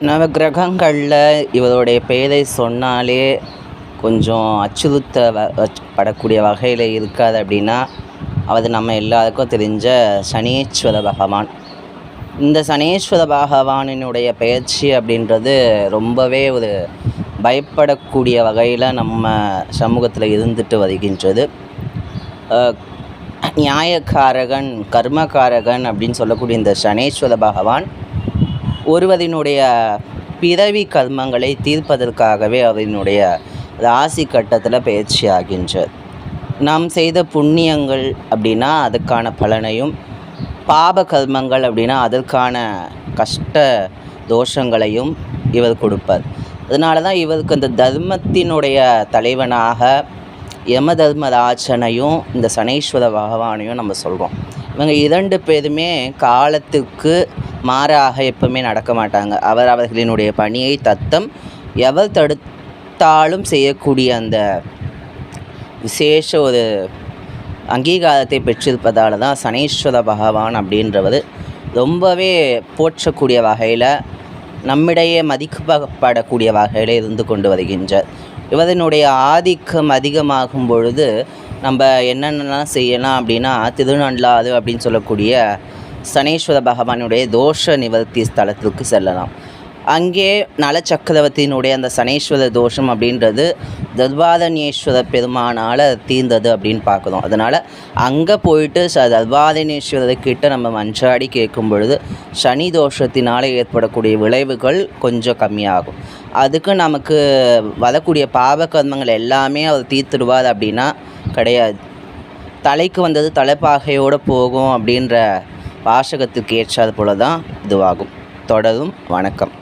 நவக்கிரகங்களில் இவருடைய பெயரை சொன்னாலே கொஞ்சம் படக்கூடிய வகையில் இருக்காது அப்படின்னா அது நம்ம எல்லாருக்கும் தெரிஞ்ச சனீஸ்வர பகவான். இந்த சனீஸ்வர பகவானினுடைய பெயர்ச்சி அப்படின்றது ரொம்பவே ஒரு பயப்படக்கூடிய வகையில் நம்ம சமூகத்தில் இருந்துட்டு வருகின்றது. நியாயக்காரகன், கர்மகாரகன் அப்படின்னு சொல்லக்கூடிய இந்த சனீஸ்வர பகவான் ஒருவரினுடைய பிறவி கர்மங்களை தீர்ப்பதற்காகவே அவரினுடைய ராசி கட்டத்தில் பயிற்சி ஆகின்றார். நாம் செய்த புண்ணியங்கள் அப்படின்னா அதுக்கான பலனையும், பாப கர்மங்கள் அப்படின்னா அதற்கான கஷ்ட தோஷங்களையும் இவர் கொடுப்பார். அதனால தான் இவருக்கு அந்த தர்மத்தினுடைய தலைவனாக யம தர்மராஜனையும் இந்த சனீஸ்வர பகவானையும் நம்ம சொல்கிறோம். இவங்க 2 பேருமே காலத்துக்கு மாறாக எப்பவுமே நடக்க மாட்டாங்க. அவர்களினுடைய பணியை தத்தம் எவர் தடுத்தாலும் செய்யக்கூடிய அந்த விசேஷ ஒரு அங்கீகாரத்தை பெற்றிருப்பதால் தான் சனீஸ்வர பகவான் அப்படின்றவர் ரொம்பவே போற்றக்கூடிய வகையில், நம்மிடையே மதிக்கப்படக்கூடிய வகையில் இருந்து கொண்டு வருகின்றார். இவரினுடைய ஆதிக்கம் அதிகமாகும் பொழுது நம்ம என்னென்னலாம் செய்யலாம் அப்படின்னா, திருநள்ளாறு அப்படின்னு சொல்லக்கூடிய சனீஸ்வர பகவானுடைய தோஷ நிவர்த்தி ஸ்தலத்திற்கு செல்லலாம். அங்கே நலச்சக்கரவர்த்தியினுடைய அந்த சனீஸ்வர தோஷம் அப்படின்றது தர்பாரண்யேஸ்வர பெருமானால் தீர்ந்தது அப்படின்னு பார்க்குறோம். அதனால் அங்கே போயிட்டு தர்பாரண்யேஸ்வரர்கிட்ட நம்ம மன்றாடி கேட்கும் பொழுது சனி தோஷத்தினால் ஏற்படக்கூடிய விளைவுகள் கொஞ்சம் கம்மியாகும். அதுக்கு நமக்கு வரக்கூடிய பாவ கர்மங்கள் எல்லாமே அவர் தீர்த்துடுவார் அப்படின்னா கிடையாது. தலைக்கு வந்தது தலைப்பாகையோடு போகும் அப்படின்ற வாசகத்துக்கு ஏற்றாது போல தான் இதுவாகும். தொடரும். வணக்கம்.